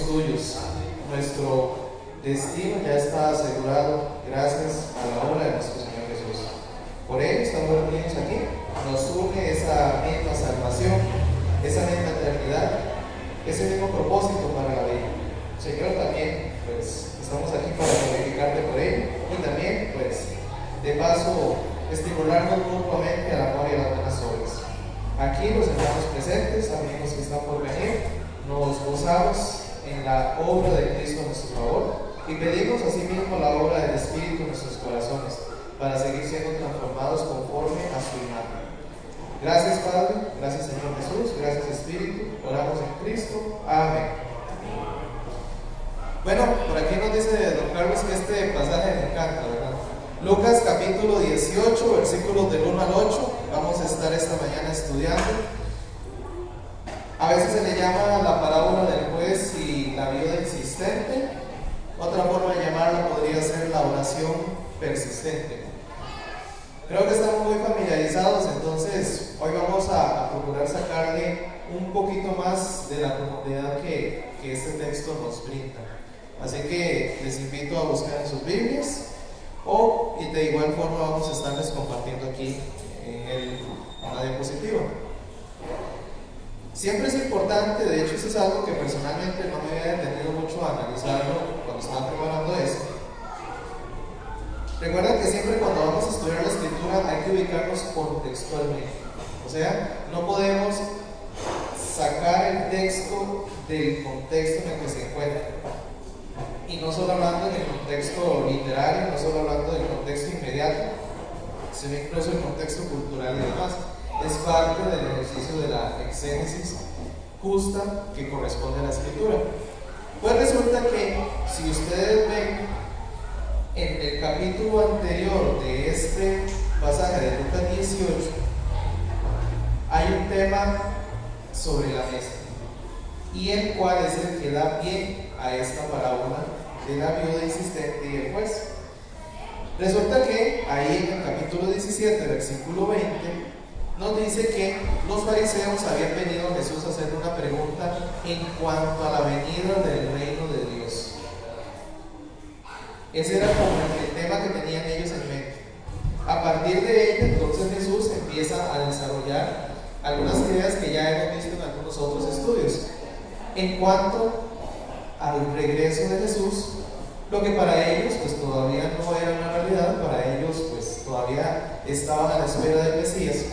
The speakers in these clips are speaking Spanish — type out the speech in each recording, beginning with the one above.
somos tuyos. Nuestro destino ya está asegurado gracias a la obra de nuestro Señor Jesús. Por ello estamos reunidos aquí. Nos une esa misma salvación, esa misma eternidad, ese mismo propósito para la vida. Señor, también pues estamos aquí para glorificarte por ello y también pues de paso estimularnos mutuamente al amor y a las buenas obras. Aquí los hermanos presentes, amigos que están por venir, nos gozamos en la obra de Cristo a nuestro favor y pedimos asimismo la obra del Espíritu en nuestros corazones para seguir siendo transformados conforme a su imagen. Gracias Padre, gracias Señor Jesús, gracias Espíritu, oramos en Cristo, amén. Bueno, por aquí nos dice don Carlos que este pasaje me encanta, ¿verdad? Lucas capítulo 18, versículos del 1 al 8, vamos a estar esta mañana estudiando. A veces se le llama la parábola del juez y la viuda insistente. Otra forma de llamarla podría ser la oración persistente. Creo que estamos muy familiarizados, entonces hoy vamos a procurar sacarle un poquito más de la profundidad que este texto nos brinda. Así que les invito a buscar en sus Biblias y de igual forma vamos a estarles compartiendo aquí en la diapositiva. Siempre es importante, de hecho eso es algo que personalmente no me había detenido mucho a analizarlo cuando estaba preparando esto. Recuerda que siempre cuando vamos a estudiar la escritura hay que ubicarnos contextualmente. O sea, no podemos sacar el texto del contexto en el que se encuentra. Y no solo hablando en el contexto literario, no solo hablando del contexto inmediato, sino incluso el contexto cultural y demás. Es parte del ejercicio de la exégesis justa que corresponde a la escritura. Pues resulta que si ustedes ven en el capítulo anterior de este pasaje de Lucas 18, hay un tema sobre la mesa, y el cual es el que da pie a esta parábola de la viuda insistente y el juez. Resulta que ahí en el capítulo 17, versículo 20, nos dice que los fariseos habían venido a Jesús a hacerle una pregunta en cuanto a la venida del reino de Dios. Ese era como el tema que tenían ellos en mente. A partir de ello, entonces Jesús empieza a desarrollar algunas ideas que ya hemos visto en algunos otros estudios en cuanto al regreso de Jesús, lo que para ellos pues todavía no era una realidad, para ellos pues todavía estaban a la espera del Mesías.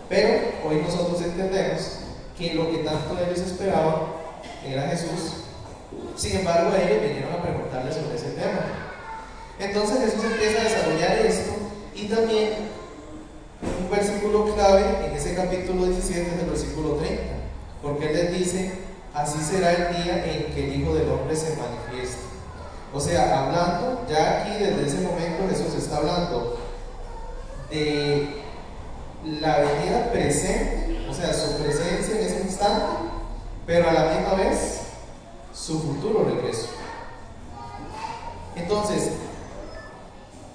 Pero hoy nosotros entendemos que lo que tanto ellos esperaban era Jesús. Sin embargo, ellos vinieron a preguntarle sobre ese tema. Entonces Jesús empieza a desarrollar esto, y también un versículo clave en ese capítulo 17 es el versículo 30, porque él les dice: así será el día en que el Hijo del Hombre se manifieste. O sea, hablando, ya aquí desde ese momento Jesús está hablando de la venida presente, o sea, su presencia en ese instante, pero a la misma vez su futuro regreso. Entonces,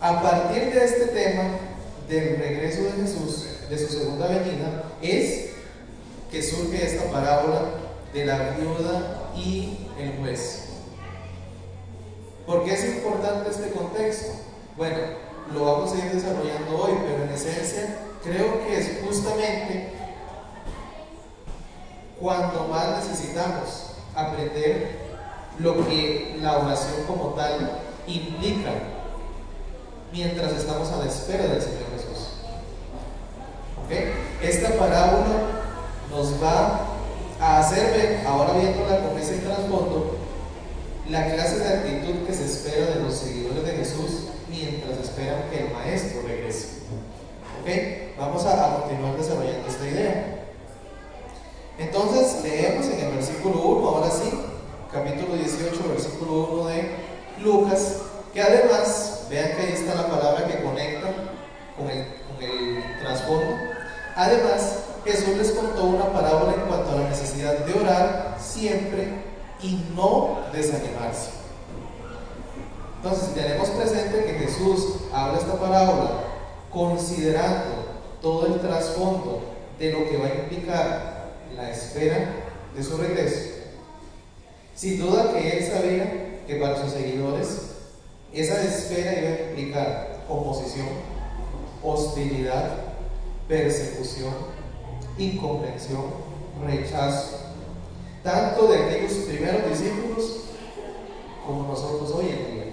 a partir de este tema del regreso de Jesús, de su segunda venida, es que surge esta parábola de la viuda y el juez. ¿Por qué es importante este contexto? Bueno, lo vamos a ir desarrollando hoy, pero en esencia creo que es justamente cuando más necesitamos aprender lo que la oración como tal implica mientras estamos a la espera del Señor Jesús. ¿Okay? Esta parábola nos va a hacer ver, ahora viéndola con ese trasfondo, la clase de actitud que se espera de los seguidores de Jesús mientras esperan que el Maestro regrese. ¿Okay? Vamos a continuar desarrollando esta idea. Entonces leemos en el versículo 1, ahora sí, capítulo 18, versículo 1 de Lucas, que además, vean que ahí está la palabra que conecta con el trasfondo. Además, Jesús les contó una parábola en cuanto a la necesidad de orar siempre y no desanimarse. Entonces, si tenemos presente que Jesús habla esta parábola considerando todo el trasfondo de lo que va a implicar la espera de su regreso, Sin duda que él sabía que para sus seguidores esa espera iba a implicar oposición, hostilidad, persecución, incomprensión, rechazo, tanto de aquellos primeros discípulos como nosotros hoy en día.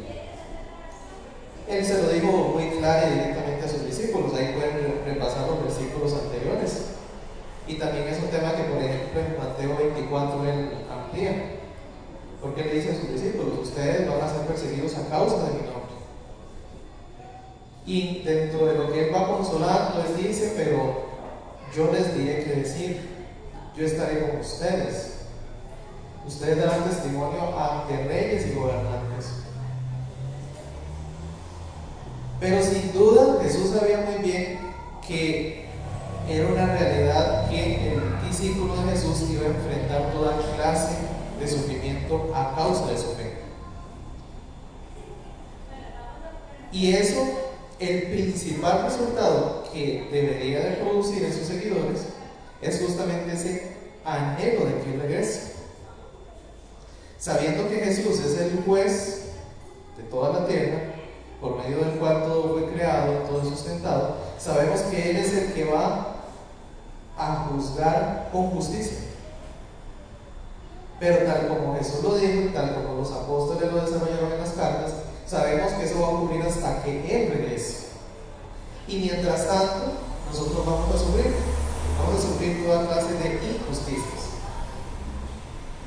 Él se lo dijo muy claro y directamente a sus discípulos. Ahí pueden repasar los versículos anteriores. Y también es un tema que, por ejemplo, en Mateo 24 él amplía. Porque le dice a sus discípulos: ustedes van a ser perseguidos a causa de mi nombre. Y dentro de lo que él va consolando, él dice: pero yo les diré qué decir, yo estaré con ustedes. Ustedes darán testimonio ante reyes y gobernantes. Pero sin duda Jesús sabía muy bien que era una realidad que el discípulo de Jesús iba a enfrentar toda clase de sufrimiento a causa de su fe. Y eso, el principal resultado que debería de producir en sus seguidores es justamente ese anhelo de que Él regrese. Sabiendo que Jesús es el juez de toda la tierra, por medio del cual todo fue creado, todo es sustentado, sabemos que Él es el que va a juzgar con justicia. Pero tal como Jesús lo dijo, tal como los apóstoles lo desarrollaron en las cartas, sabemos que eso va a ocurrir hasta que Él regrese. Y mientras tanto, nosotros vamos a sufrir toda clase de injusticias.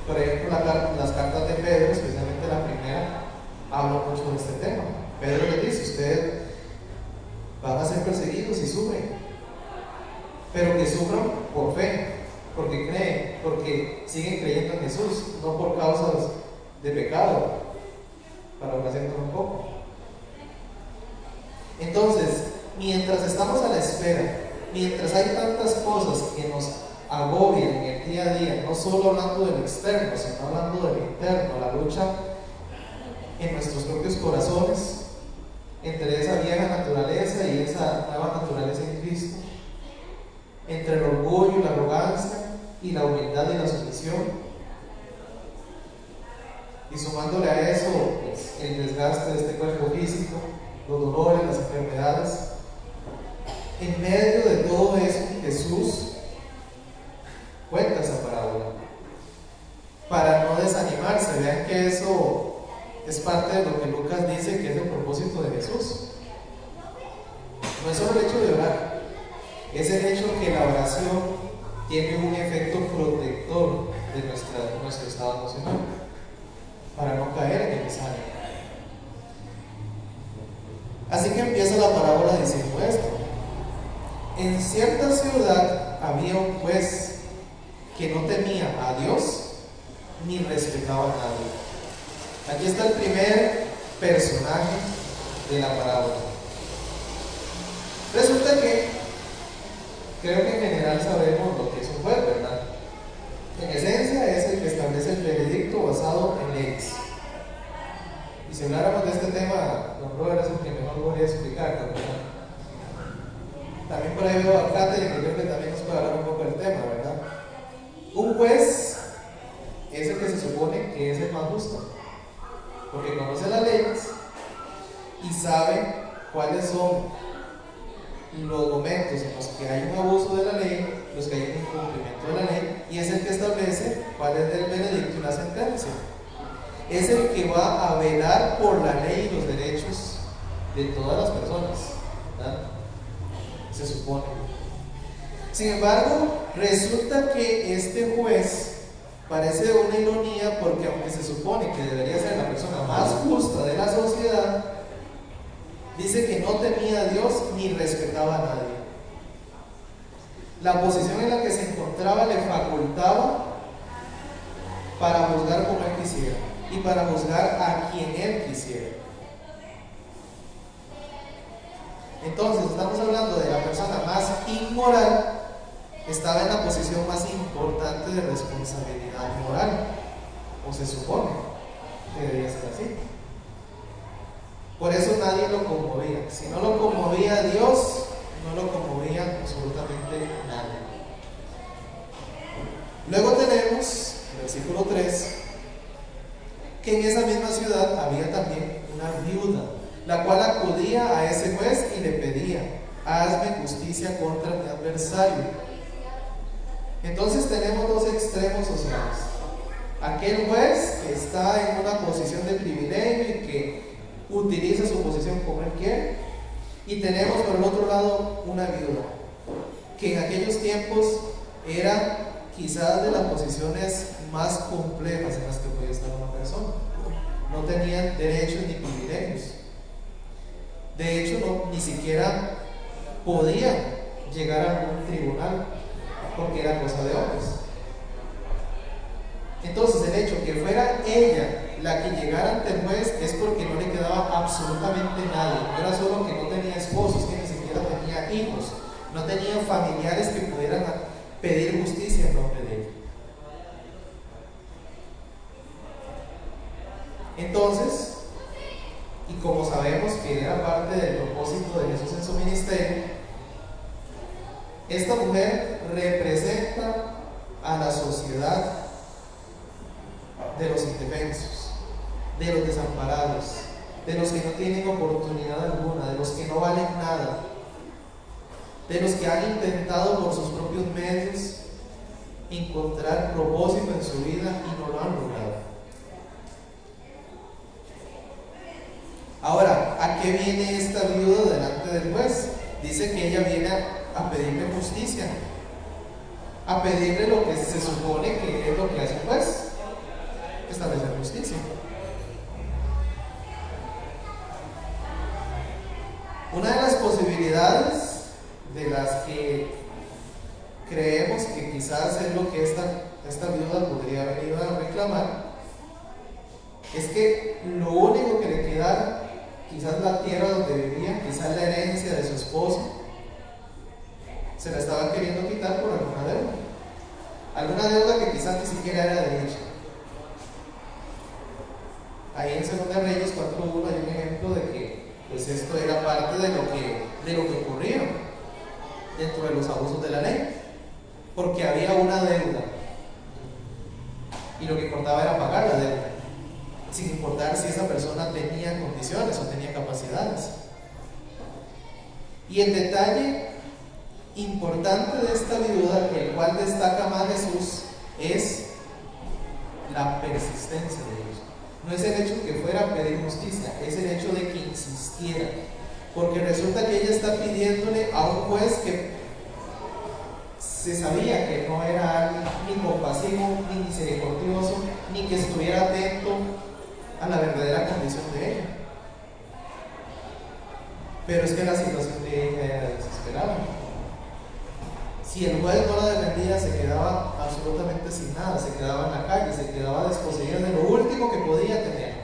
Por ejemplo, las cartas de Pedro, especialmente la primera, hablan mucho de este tema. Pedro le dice: ustedes van a ser perseguidos y sufren, pero que sufran por fe, porque creen, porque siguen creyendo en Jesús, no por causas de pecado, parafraseando un poco. Entonces, mientras estamos a la espera, mientras hay tantas cosas que nos agobian en el día a día, no solo hablando del externo, sino hablando del interno, la lucha en nuestros propios corazones, entre esa vieja naturaleza y esa nueva naturaleza en Cristo, entre el orgullo y la arrogancia y la humildad y la sumisión, y sumándole a eso pues, el desgaste de este cuerpo físico, los dolores, las enfermedades. En medio de todo eso, Jesús cuenta esa parábola para no desanimarse. Vean que eso es parte de lo que Lucas dice que es el propósito de Jesús. No es solo el hecho de orar, es el hecho que la oración tiene un efecto protector de nuestro estado emocional, para no caer en el desánimo. Así que empieza la parábola diciendo esto: en cierta ciudad había un juez que no temía a Dios ni respetaba a nadie. Aquí está el primer personaje de la parábola. Resulta que, creo que en general sabemos lo que es un juez, ¿verdad? En esencia es el que establece el veredicto basado en leyes. Y si habláramos de este tema, don Robert es el que mejor podría explicar, ¿verdad? También por ahí veo a Catherine, que creo que también nos puede hablar un poco del tema, ¿verdad? Un juez es el que se supone que es el más justo, porque conoce las leyes y sabe cuáles son los momentos en los que hay un abuso de la ley, los que hay un incumplimiento de la ley, y es el que establece cuál es el veredicto y la sentencia. Es el que va a velar por la ley y los derechos de todas las personas, ¿verdad? Se supone. Sin embargo, resulta que este juez parece una ironía, porque aunque se supone que debería ser la persona más justa de la sociedad, dice que no temía a Dios ni respetaba a nadie. La posición en la que se encontraba le facultaba para juzgar como él quisiera y para juzgar a quien él quisiera. Entonces, estamos hablando de la persona más inmoral, estaba en la posición más importante de responsabilidad moral, o se supone que debería ser así. Por eso nadie lo conmovía. Si no lo conmovía a Dios, no lo conmovía absolutamente nadie. Luego tenemos, el versículo 3, justicia había también una viuda, la cual acudía a ese juez y le pedía: hazme justicia contra mi adversario. Entonces tenemos dos extremos sociales: aquel juez que está en una posición de privilegio y que utiliza su posición como él quiere, y tenemos por el otro lado una viuda, que en aquellos tiempos era quizás de las posiciones más complejas en las que podía estar una persona. No tenían derechos ni privilegios. De hecho, ni siquiera podían llegar a un tribunal, porque era cosa de hombres. Entonces, el hecho que fuera ella la que llegara ante el juez es porque no le quedaba absolutamente nadie. No era solo que no tenía esposos, que ni siquiera tenía hijos, no tenía familiares que pudieran pedir justicia en nombre de ella. Entonces, y como sabemos que era parte del propósito de Jesús en su ministerio, esta mujer representa a la sociedad de los indefensos, de los desamparados, de los que no tienen oportunidad alguna, de los que no valen nada, de los que han intentado por sus propios medios encontrar propósito en su vida y no lo han logrado. Ahora, ¿a qué viene esta viuda delante del juez? Dice que ella viene a pedirle justicia, a pedirle lo que se supone que es lo que hace el juez: establecer justicia. Una de las posibilidades de las que creemos que quizás es lo que esta viuda podría haber ido a reclamar es que lo único que le quedara, quizás la tierra donde vivía, quizás la herencia de su esposo, se la estaba queriendo quitar por alguna deuda que quizás ni siquiera era de ella. Ahí en 2 Reyes 4:1 hay un ejemplo de que pues esto era parte de lo que ocurría dentro de los abusos de la ley, porque había una deuda y lo que importaba era pagar la deuda, sin importar si esa persona tenía condiciones o tenía capacidades. Y el detalle importante de esta viuda, el cual destaca más Jesús, es la persistencia de ellos. No es el hecho que fuera a pedir justicia, es el hecho de que insistiera, porque resulta que ella está pidiéndole a un juez que se sabía que no era ni compasivo, ni misericordioso, ni que estuviera atento a la verdadera condición de ella. Pero es que la situación de ella era desesperada. Si el juez no la defendía, se quedaba absolutamente sin nada, se quedaba en la calle, se quedaba desposeída de lo último que podía tener.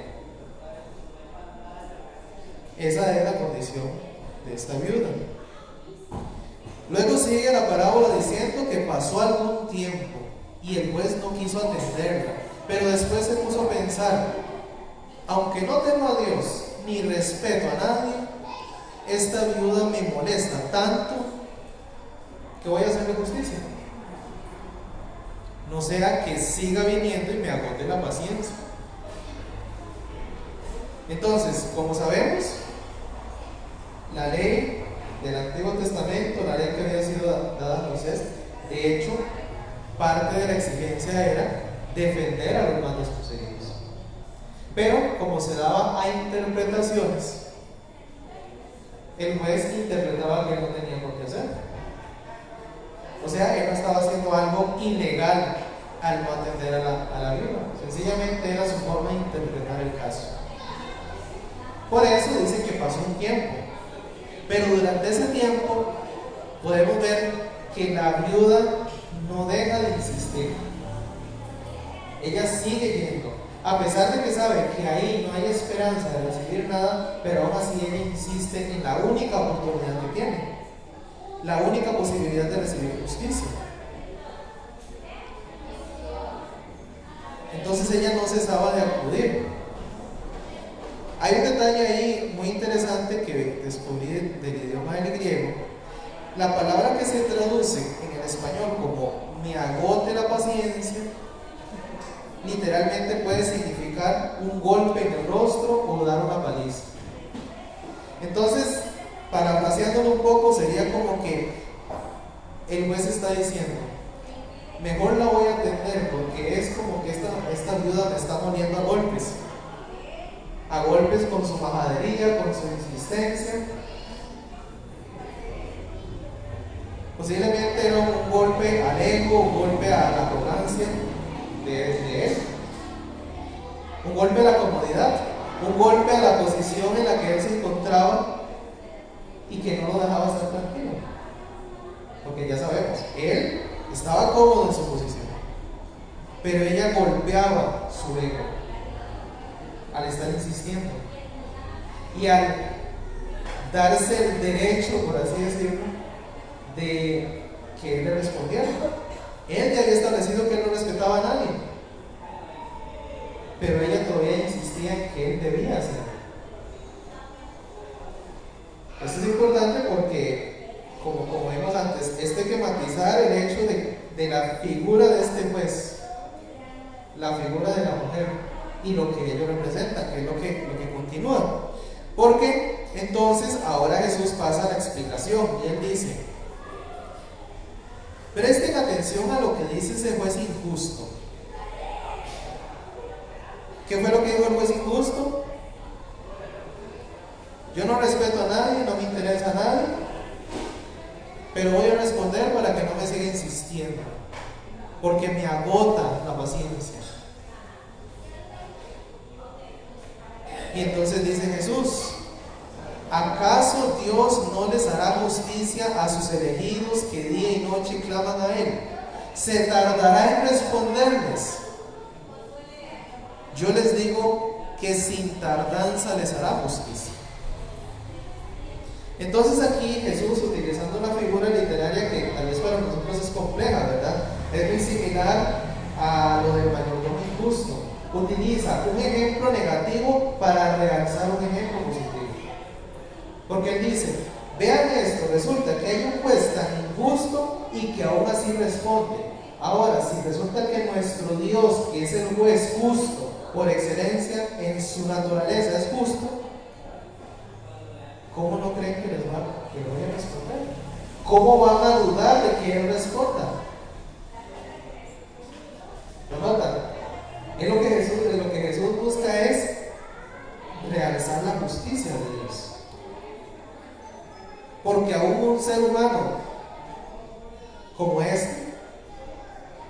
Esa es la condición de esta viuda. Luego sigue la parábola diciendo que pasó algún tiempo y el juez no quiso atenderla, pero después se puso a pensar: aunque no temo a Dios ni respeto a nadie, esta viuda me molesta tanto que voy a hacerle justicia, no sea que siga viniendo y me agote la paciencia. Entonces, como sabemos, la ley del Antiguo Testamento, la ley que había sido dada a Moisés, de hecho, parte de la exigencia era defender a los más desposeídos. Pero como se daba a interpretaciones, el juez interpretaba que él no tenía por qué hacer. O sea, él no estaba haciendo algo ilegal al no atender a la viuda. Sencillamente era su forma de interpretar el caso. Por eso dice que pasó un tiempo. Pero durante ese tiempo podemos ver que la viuda no deja de insistir. Ella sigue yendo, a pesar de que sabe que ahí no hay esperanza de recibir nada, pero aún así ella insiste en la única oportunidad que tiene, la única posibilidad de recibir justicia. Entonces ella no cesaba de acudir. Hay un detalle ahí muy interesante que descubrí del idioma del griego. La palabra que se traduce en el español como me agote la paciencia literalmente puede significar un golpe en el rostro o dar una paliza. Entonces, parafraseándolo un poco, sería como que el juez está diciendo: mejor la voy a atender, porque es como que esta viuda me está moliendo a golpes con su majadería, con su insistencia. Posiblemente era un golpe al ego, un golpe a la arrogancia de él, un golpe a la comodidad, un golpe a la posición en la que él se encontraba y que no lo dejaba estar tranquilo. Porque ya sabemos, él estaba cómodo en su posición, pero ella golpeaba su ego al estar insistiendo y al darse el derecho, por así decirlo, de que él le respondiera. Él ya había establecido que él no respetaba a nadie, pero ella todavía insistía en que él debía hacerlo. Esto es importante porque, como vimos antes, esto hay que matizar el hecho de la figura de este juez, la figura de la mujer y lo que ello representa, que es lo que continúa. Porque entonces ahora Jesús pasa a la explicación y él dice: presten atención a lo que dice ese juez injusto. ¿Qué fue lo que dijo el juez injusto? Yo no respeto a nadie, no me interesa a nadie, pero voy a responder para que no me siga insistiendo, porque me agota la paciencia. Y entonces dice Jesús: ¿acaso Dios no les hará justicia a sus elegidos que día y noche claman a Él? ¿Se tardará en responderles? Yo les digo que sin tardanza les hará justicia. Entonces aquí Jesús, utilizando una figura literaria que tal vez para nosotros es compleja, ¿verdad? Es muy similar a lo del mayordomo injusto. Utiliza un ejemplo negativo para realzar un ejemplo positivo. Porque él dice: vean esto, resulta que hay un juez tan injusto y que aún así responde. Ahora, si resulta que nuestro Dios, que es el juez justo por excelencia, en su naturaleza es justo, ¿cómo no creen que les voy a responder? ¿Cómo van a dudar de que Él responda? ¿Lo notan? Lo que Jesús busca es realizar la justicia de Dios. Porque aún un ser humano como este,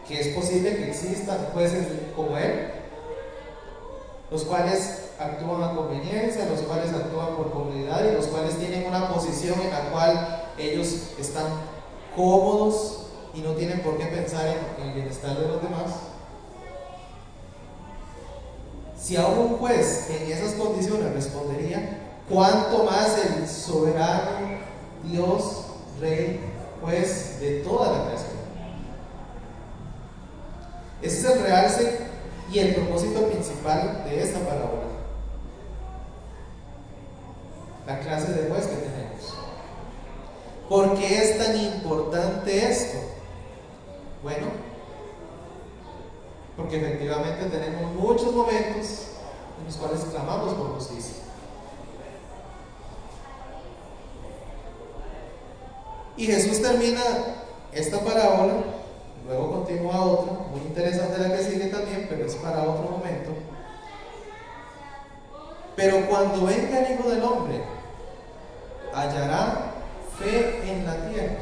que es posible que existan jueces como Él, los cuales actúan a conveniencia, los cuales actúan por comodidad y los cuales tienen una posición en la cual ellos están cómodos y no tienen por qué pensar en el bienestar de los demás. Si aún un juez en esas condiciones respondería, ¿cuánto más el soberano Dios, Rey, Juez de toda la creación? Ese es el realce y el propósito principal de esta parábola. La clase de juez que tenemos. ¿Por qué es tan importante esto? Bueno, porque efectivamente tenemos muchos momentos en los cuales clamamos por justicia. Y Jesús termina esta parábola, luego continúa otra, muy interesante la que sigue también, pero es para otro momento. Pero cuando venga el Hijo del Hombre, hallará fe en la tierra.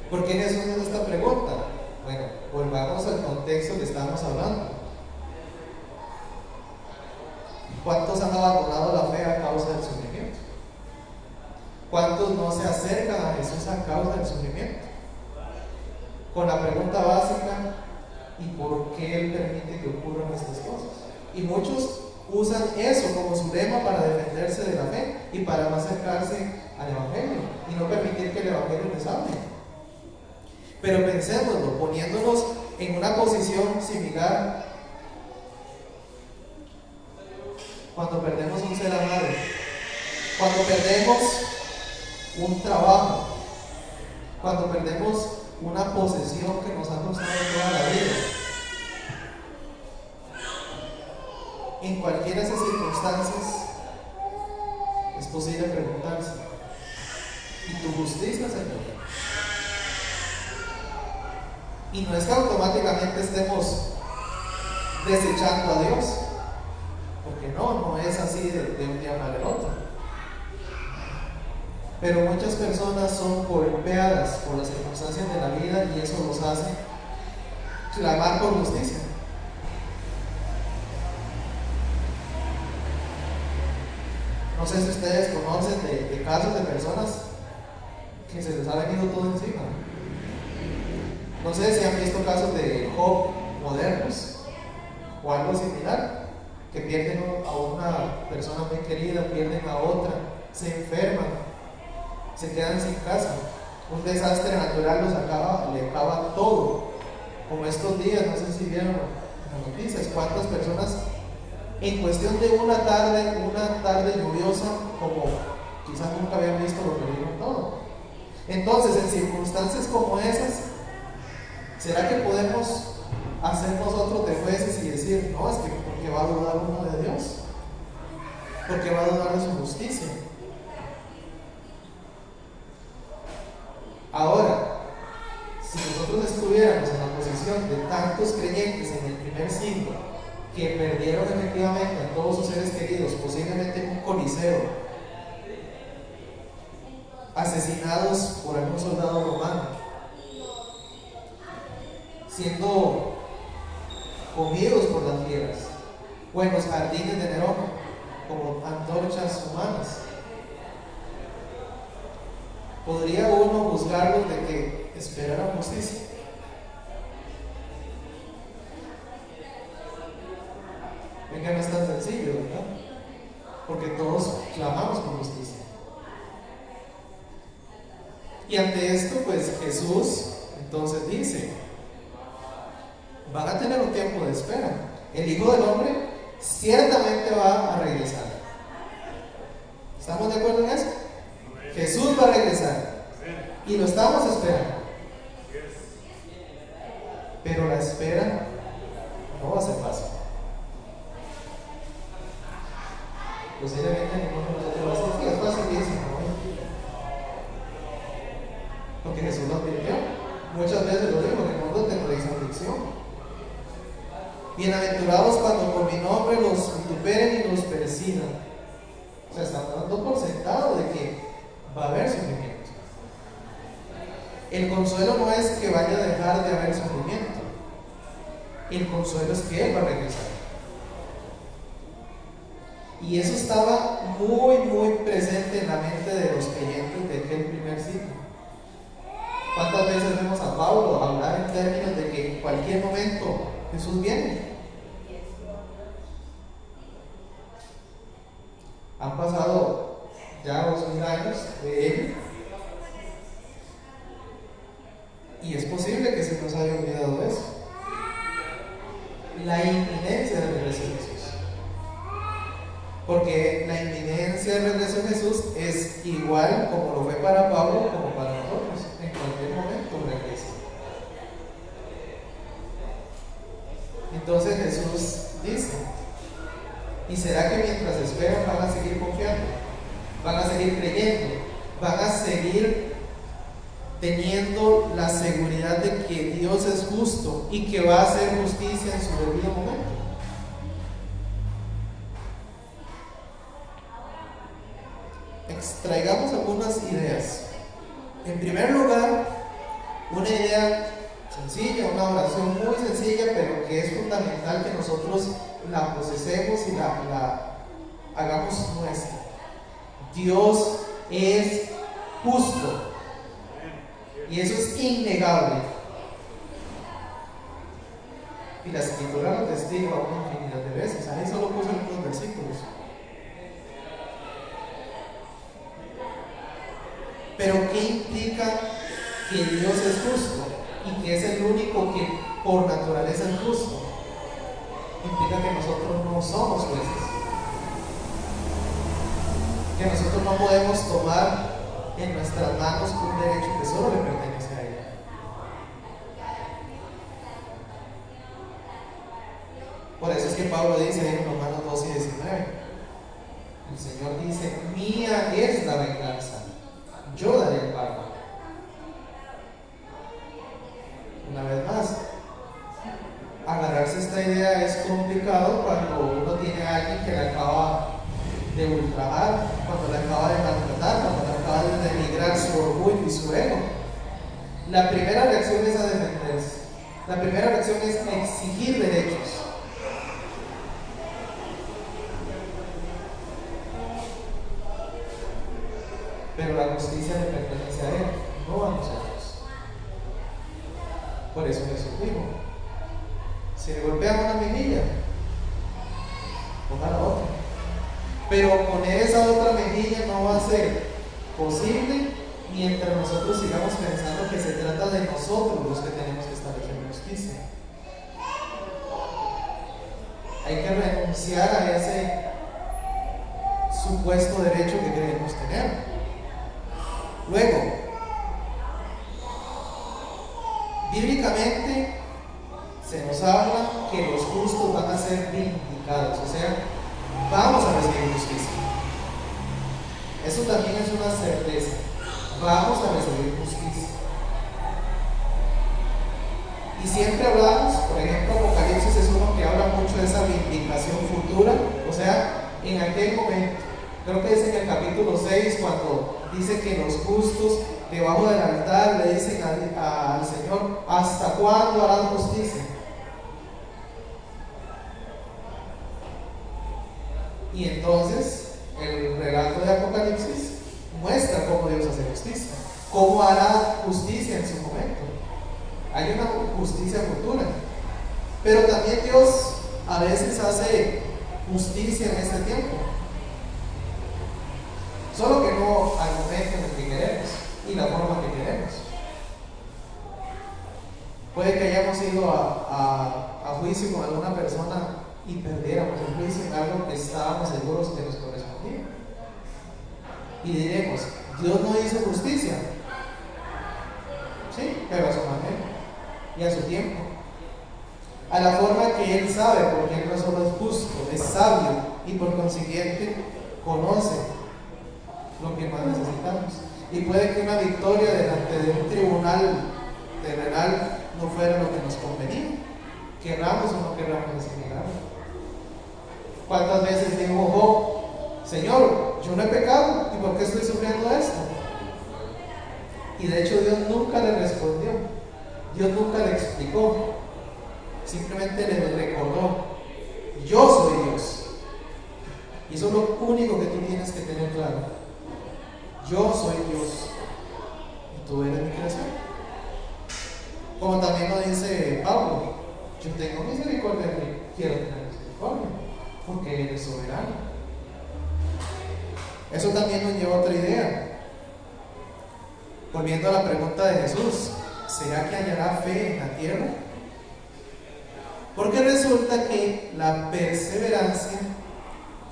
¿Por qué Jesús hace esta pregunta? Bueno, volvamos al contexto que estamos hablando. ¿Cuántos han abandonado la fe a causa del sufrimiento? ¿Cuántos no se acercan a Jesús a causa del sufrimiento? Con la pregunta básica: ¿y por qué Él permite que ocurran estas cosas? Y muchos usan eso como su lema para defenderse de la fe y para no acercarse al Evangelio y no permitir que el Evangelio les hable. Pero pensémoslo, poniéndonos en una posición similar cuando perdemos un ser amado, cuando perdemos un trabajo, cuando perdemos una posesión que nos ha costado toda la vida. En cualquiera de esas circunstancias es posible preguntarse: ¿y tu justicia, Señor? Y no es que automáticamente estemos desechando a Dios, porque no es así de un día para el otro. Pero muchas personas son golpeadas por las circunstancias de la vida y eso los hace clamar por justicia. No sé si ustedes conocen de casos de personas que se les ha venido todo encima. No sé si han visto casos de Job modernos o algo similar, que pierden a una persona muy querida, pierden a otra, se enferman, se quedan sin casa, un desastre natural le acaba todo. Como estos días, no sé si vieron las noticias, cuántas personas en cuestión de una tarde lluviosa, como quizás nunca habían visto, lo perdieron todo. Entonces, en circunstancias como esas, ¿será que podemos hacer nosotros de jueces y decir: no, es que porque va a dudar uno de Dios? Porque va a dudar de su justicia. Ahora, si nosotros estuviéramos en la posición de tantos creyentes en el primer siglo que perdieron efectivamente a todos sus seres queridos, posiblemente en un coliseo, asesinados por algún soldado romano, siendo comidos por las fieras, o en los jardines de Nerón como antorchas humanas, podría uno juzgarlos de que esperaran justicia. Venga, no es tan sencillo, ¿verdad? Porque todos clamamos por justicia. Y ante esto, pues Jesús entonces dice: van a tener un tiempo de espera. El Hijo del Hombre ciertamente va a regresar. ¿Estamos de acuerdo en eso? Jesús va a regresar y lo estamos esperando. Pero la espera no va a ser fácil. Posiblemente ninguno de nosotros va a decir: sí, es facilísimo, ¿no? Porque Jesús lo advirtió. Muchas veces lo dijo: en el mundo tendréis aflicción. Bienaventurados cuando por mi nombre los vituperen y los persigan. O sea, están dando por sentado de que va a haber sufrimiento. El consuelo no es que vaya a dejar de haber sufrimiento. El consuelo es que Él va a regresar. Y eso estaba muy presente en la mente de los creyentes de aquel primer siglo. ¿Cuántas veces vemos a Pablo hablar en términos de que en cualquier momento Jesús viene? Han pasado ya 2000 años de ello y es posible que se nos haya olvidado eso. La inminencia del regreso de Jesús. Porque la inminencia del regreso de Jesús es igual como lo fue para Pablo como para nosotros. En cualquier momento regresa. Entonces Jesús dice: ¿y será que mientras esperan van a seguir confiando? ¿Van a seguir creyendo? ¿Van a seguir teniendo la seguridad de que Dios es justo y que va a hacer justicia en su debido momento? Extraigamos algunas ideas. En primer lugar, una idea sencilla, una oración muy sencilla, pero que es fundamental que nosotros la procesemos y la hagamos nuestra. Dios es justo y eso es innegable, y la Escritura lo testiga una infinidad de veces. Ahí solo puse algunos versículos. Pero ¿qué implica que Dios es justo y que es el único que por naturaleza es justo? Implica que nosotros no somos jueces, que nosotros no podemos tomar en nuestras manos un derecho que solo le pertenece Pablo dice en Romanos 12 y 19. El Señor dice: mía es la venganza, yo daré el pago. Una vez más, agarrarse esta idea es complicado cuando uno tiene a alguien que le acaba de ultrajar, cuando le acaba de maltratar, cuando le acaba de denigrar su orgullo y su ego. La primera reacción es a defenderse. La primera reacción es exigir derechos. Pero la justicia le pertenece a Él, no a nosotros. Por eso Jesús dijo: si le golpean una mejilla, ponga la otra. Pero poner esa otra mejilla no va a ser posible mientras nosotros sigamos pensando que se trata de nosotros los que tenemos que establecer justicia. Hay que renunciar a ese supuesto derecho que queremos tener. Luego, bíblicamente se nos habla que los justos van a ser vindicados, o sea, vamos a recibir justicia. Eso también es una certeza. Vamos a recibir justicia. Y siempre hablamos, por ejemplo, Apocalipsis es uno que habla mucho de esa vindicación futura, o sea, en aquel momento. Creo que es en el capítulo 6 cuando dice que los justos debajo del altar le dicen al Señor: ¿hasta cuándo harás justicia? Y entonces el relato de Apocalipsis muestra cómo Dios hace justicia, cómo hará justicia en su momento. Hay una justicia futura, pero también Dios a veces hace justicia en este tiempo, solo que no al momento en el que queremos y la forma que queremos. Puede que hayamos ido a juicio con alguna persona y perdiéramos el juicio en algo que estábamos seguros que nos correspondía, y diremos: Dios no hizo justicia. Sí, pero a su manera y a su tiempo, a la forma que Él sabe, porque Él no solo es justo, es sabio y por consiguiente conoce lo que más necesitamos. Y puede que una victoria delante de un tribunal terrenal no fuera lo que nos convenía, querramos o no querramos ese milagro. ¿Cuántas veces dijo Job: Señor, yo no he pecado, ¿y por qué estoy sufriendo esto? Y de hecho Dios nunca le respondió, Dios nunca le explicó, simplemente le recordó: yo soy Dios. Y eso es lo único que tú tienes que tener claro: yo soy Dios y tú eres mi creación. Como también lo dice Pablo: yo tengo misericordia de ti, quiero tener misericordia, porque Él es soberano. Eso también nos lleva a otra idea. Volviendo a la pregunta de Jesús: ¿será que hallará fe en la tierra? Porque resulta que la perseverancia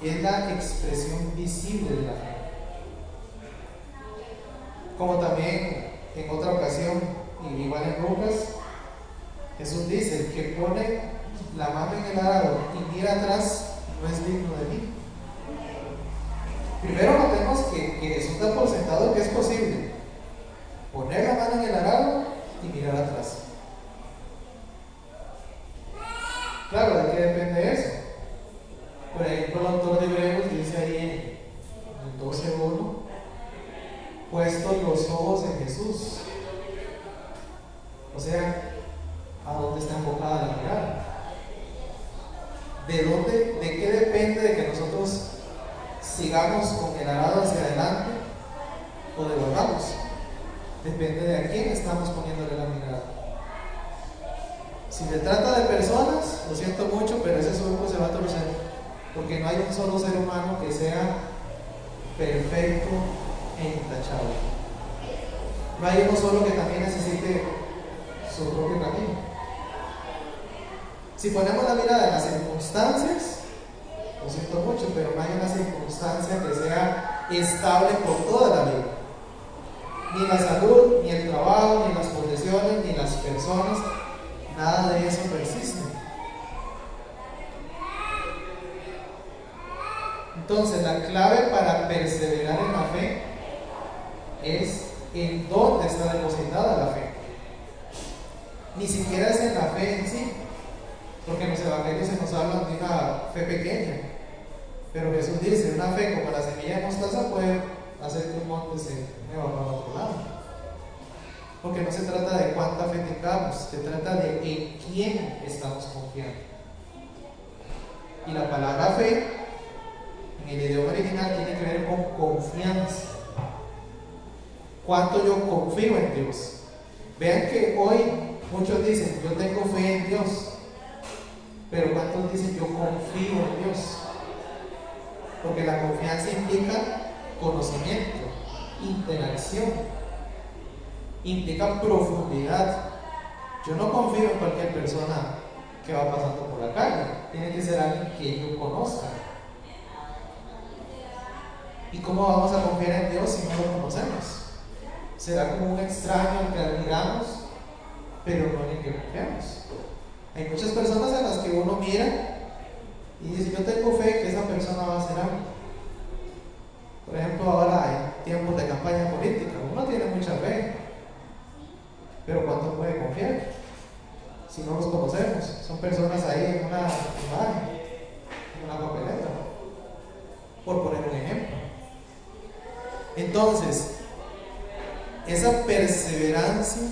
es la expresión visible de la fe. Como también en otra ocasión, y igual en Lucas, Jesús dice: el que pone la mano en el arado y mira atrás no es digno de mí. Primero notemos que Jesús da por sentado que es posible poner la mano en el arado y mirar atrás. Claro, ¿de qué depende eso? Por ejemplo, el autor de Hebreos dice ahí en el 12:1: puestos los ojos en Jesús. O sea, ¿a dónde está enfocada la mirada? ¿De qué depende de que nosotros sigamos con el arado hacia adelante o devolvamos? Depende de a quién estamos poniéndole la mirada. Si se trata de personas, lo siento mucho, pero ese surco se va a torcer, porque no hay un solo ser humano que sea perfecto e intachable. No hay uno solo que también necesite su propio camino. Si ponemos la mirada en las circunstancias, lo siento mucho, pero no hay una circunstancia que sea estable por toda la vida. Ni la salud, ni el trabajo, ni las posesiones, ni las personas, nada de eso persiste. Entonces, la clave para perseverar en la fe es en dónde está depositada la fe. Ni siquiera es en la fe en sí, porque en los evangelios se nos habla de una fe pequeña. Pero Jesús dice, una fe como la semilla de mostaza puede hacer que un monte se mueva para otro lado. Porque no se trata de cuánta fe tengamos, se trata de en quién estamos confiando. Y la palabra fe, en el idioma original, tiene que ver con confianza. ¿Cuánto yo confío en Dios? Vean que hoy muchos dicen, yo tengo fe en Dios. Pero ¿cuántos dicen, yo confío en Dios? Porque la confianza implica conocimiento, interacción, implica profundidad. Yo no confío en cualquier persona que va pasando por la calle, tiene que ser alguien que yo conozca. ¿Y cómo vamos a confiar en Dios si no lo conocemos? Será como un extraño al que admiramos, pero no en el que confiamos. Hay muchas personas a las que uno mira y dice, yo tengo fe que esa persona va a hacer algo. Por ejemplo, ahora en tiempos de campaña política, uno tiene mucha fe, pero ¿cuánto puede confiar si no los conocemos? Son personas ahí en una imagen, en una papeleta, por poner un ejemplo. Entonces, esa perseverancia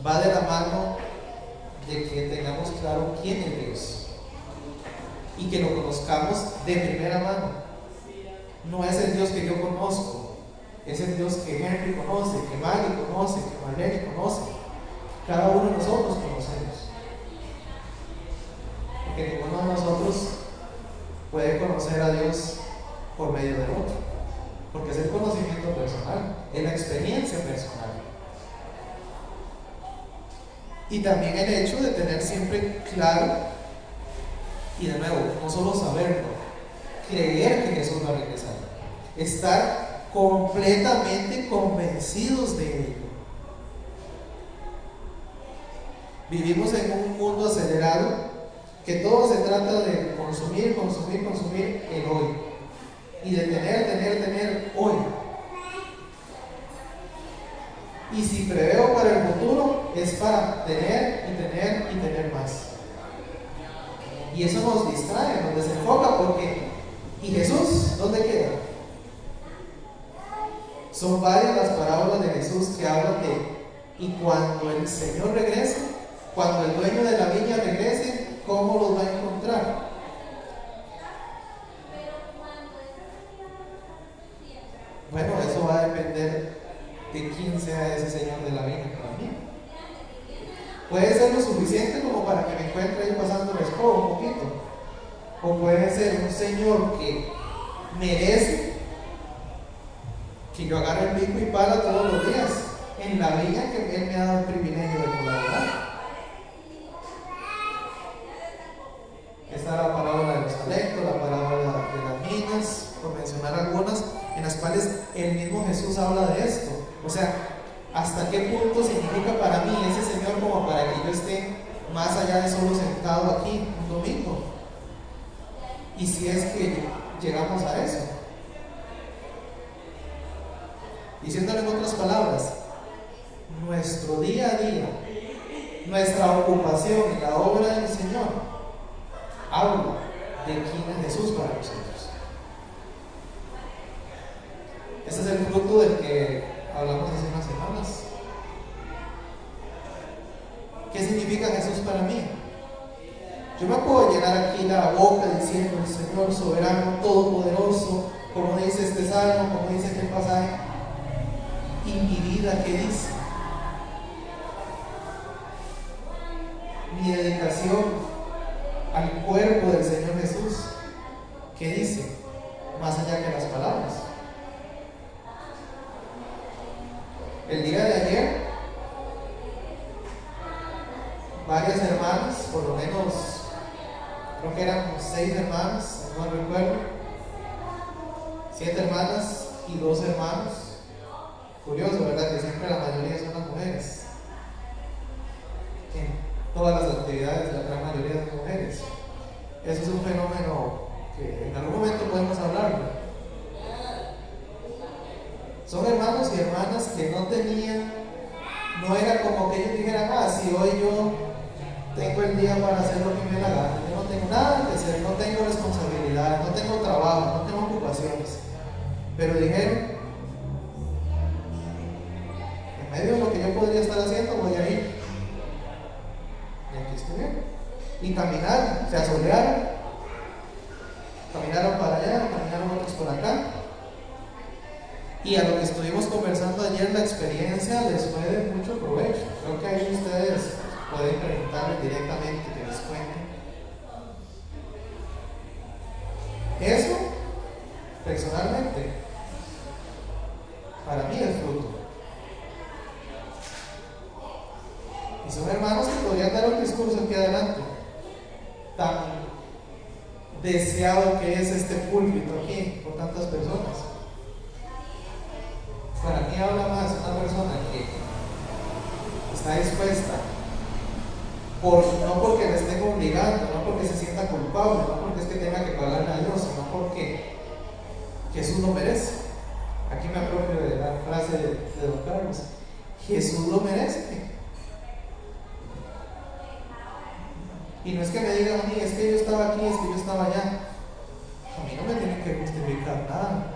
va de la mano de que tengamos claro quién es Dios y que lo conozcamos de primera mano. No es el Dios que yo conozco, es el Dios que Henry conoce, que Maggie conoce, que Marlene conoce. Cada uno de nosotros conocemos, porque ninguno de nosotros puede conocer a Dios por medio del otro, porque es el conocimiento personal, es la experiencia personal. Y también el hecho de tener siempre claro, y de nuevo, no solo saberlo, creer que Jesús va a regresar, estar completamente convencidos de ello. Vivimos en un mundo acelerado que todo se trata de consumir el hoy y de tener hoy. Y si preveo para el futuro, es para tener más. Y eso nos distrae, nos desenfoca, porque ¿y Jesús dónde queda? Son varias las parábolas de Jesús que hablan de, y cuando el Señor regrese, cuando el dueño de la viña regrese, ¿cómo los va a encontrar? Bueno, eso va a depender de quién sea ese Señor de la viña para mí. Puede ser lo suficiente como para que me encuentre ahí pasando la escoba un poquito, o puede ser un Señor que merece que yo agarre el pico y pala todos los días en la viña que Él me ha dado el privilegio de colaborar. Esta es la parábola de los talentos, la parábola de las viñas, por mencionar algunas, en las cuales el mismo Jesús habla de esto. O sea, ¿hasta qué punto significa para mí ese Señor como para que yo esté más allá de solo sentado aquí un domingo? Y si es que llegamos a eso. Diciéndolo en otras palabras, nuestro día a día, nuestra ocupación en la obra del Señor, habla de quién es Jesús para nosotros. Ese es el fruto del que hablamos hace unas semanas. ¿Qué significa Jesús para mí? Yo me puedo llenar aquí la boca diciendo el Señor soberano, todopoderoso, como dice este salmo, como dice este pasaje, y mi vida, ¿qué dice? Mi dedicación al cuerpo del Señor Jesús, ¿qué dice? Más allá que las palabras. El día de ayer, varias hermanas, por lo menos, creo que eran 6 hermanas, no recuerdo, 7 hermanas y 2 hermanos. Curioso, ¿verdad? Que siempre la mayoría son las mujeres. En todas las actividades, la gran mayoría son mujeres. Eso es un fenómeno que en y hermanas que no tenían, no era como que ellos dijeran, si hoy yo tengo el día para hacer lo que me da la gana, yo no tengo nada que hacer, no tengo responsabilidades, no tengo trabajo, no tengo ocupaciones. Pero dijeron, en medio de lo que yo podría estar haciendo, voy a ir. Y aquí estuvieron. Y caminaron, se asolearon, caminaron para allá, caminaron otros por acá. Y a lo que estuvimos conversando ayer, la experiencia les fue de mucho provecho. Creo que ahí ustedes pueden preguntarles directamente que les cuenten. Eso, personalmente, para mí es fruto. Y son hermanos que podrían dar un discurso aquí adelante, tan deseado que es este púlpito aquí por tantas personas. Para mí habla más una persona que está dispuesta, no porque le estén obligando, no porque se sienta culpable, no porque es que tenga que pagarle a Dios, sino porque Jesús lo merece. Aquí me apropio de la frase de don Carlos: Jesús lo merece. Y no es que me digan a mí, es que yo estaba aquí, es que yo estaba allá. A mí no me tienen que justificar nada.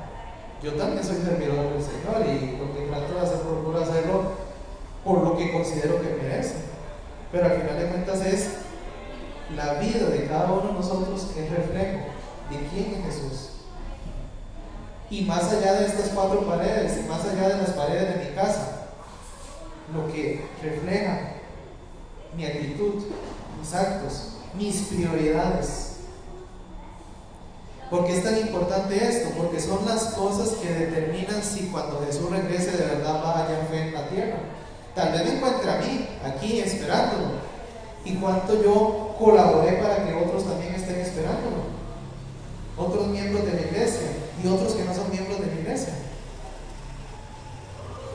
Yo también soy servidor del Señor y lo que trato de hacer, procuro hacerlo por lo que considero que merece. Pero al final de cuentas es la vida de cada uno de nosotros es reflejo de quién es Jesús. Y más allá de estas cuatro paredes, y más allá de las paredes de mi casa, lo que refleja mi actitud, mis actos, mis prioridades. ¿Por qué es tan importante esto? Porque son las cosas que determinan si cuando Jesús regrese de verdad va a hallar fe en la tierra. Tal vez me encuentre a mí aquí esperándolo. Y cuánto yo colaboré para que otros también estén esperándolo. Otros miembros de la iglesia y otros que no son miembros de la iglesia.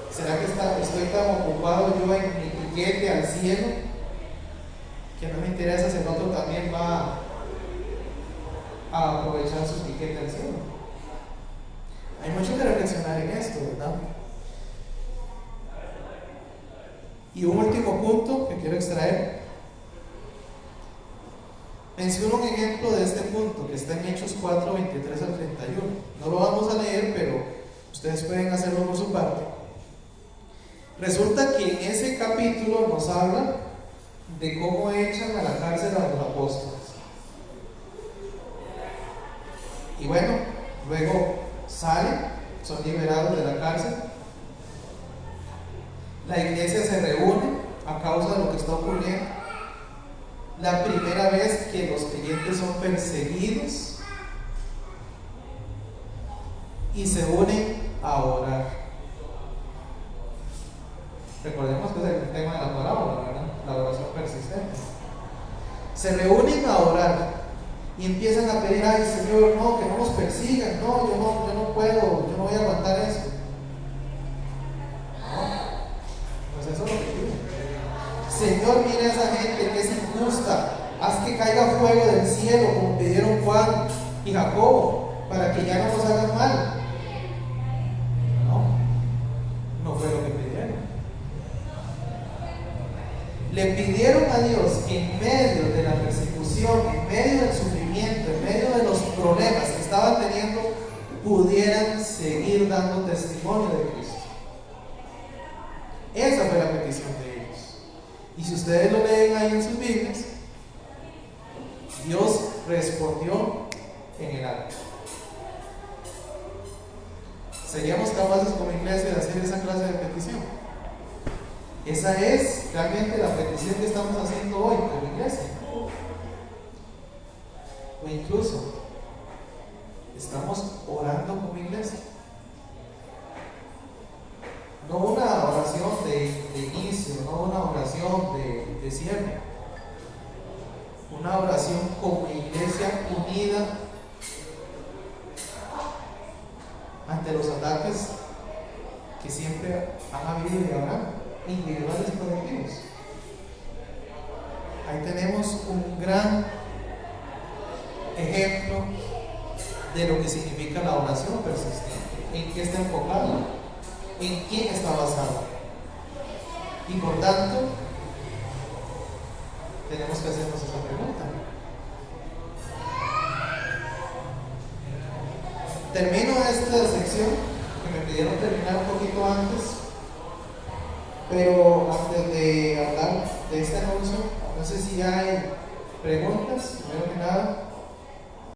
¿Será que estoy tan ocupado yo en mi tiquete al cielo que no me interesa si el otro también va a aprovechar su tiquete al cielo? Hay mucho que reflexionar en esto, ¿verdad? Y un último punto que quiero extraer. Menciono un ejemplo de este punto que está en Hechos 4, 23 al 31. No lo vamos a leer, pero ustedes pueden hacerlo por su parte. Resulta que en ese capítulo nos habla de cómo echan a la cárcel a los apóstoles. Y bueno, luego salen, son liberados de la cárcel. La iglesia se reúne a causa de lo que está ocurriendo. La primera vez que los creyentes son perseguidos y se unen a orar. Recordemos que es el tema de la parábola, ¿verdad? La oración persistente. Se reúnen a orar y empiezan a pedir: ay Señor, no, que no nos persigan, no, yo no puedo, yo no voy a aguantar eso. Pues eso es lo que piden. Señor, mira a esa gente que es injusta, haz que caiga fuego del cielo como pidieron Juan y Jacobo, para que ya no nos hagan mal. No fue lo que pidieron. Le pidieron a Dios que en medio de la persecución, en medio del sufrimiento, en medio de los problemas que estaban teniendo, pudieran seguir dando testimonio de Cristo. Esa fue la petición de ellos. Y si ustedes lo leen ahí en sus Biblias, Dios respondió en el acto. ¿Seríamos capaces como iglesia de hacer esa clase de petición? Esa es realmente la petición que estamos haciendo hoy como iglesia. O incluso estamos orando como iglesia. No una oración de inicio, no una oración de cierre. Una oración como iglesia unida ante los ataques que siempre han habido y habrá, individuales y colectivos. Ahí tenemos un gran ejemplo de lo que significa la oración persistente. ¿En qué está enfocado? ¿En quién está basado? Y por tanto, tenemos que hacernos esa pregunta. Termino esta sección que me pidieron terminar un poquito antes, pero antes de hablar de este anuncio, no sé si ya hay preguntas, primero que nada.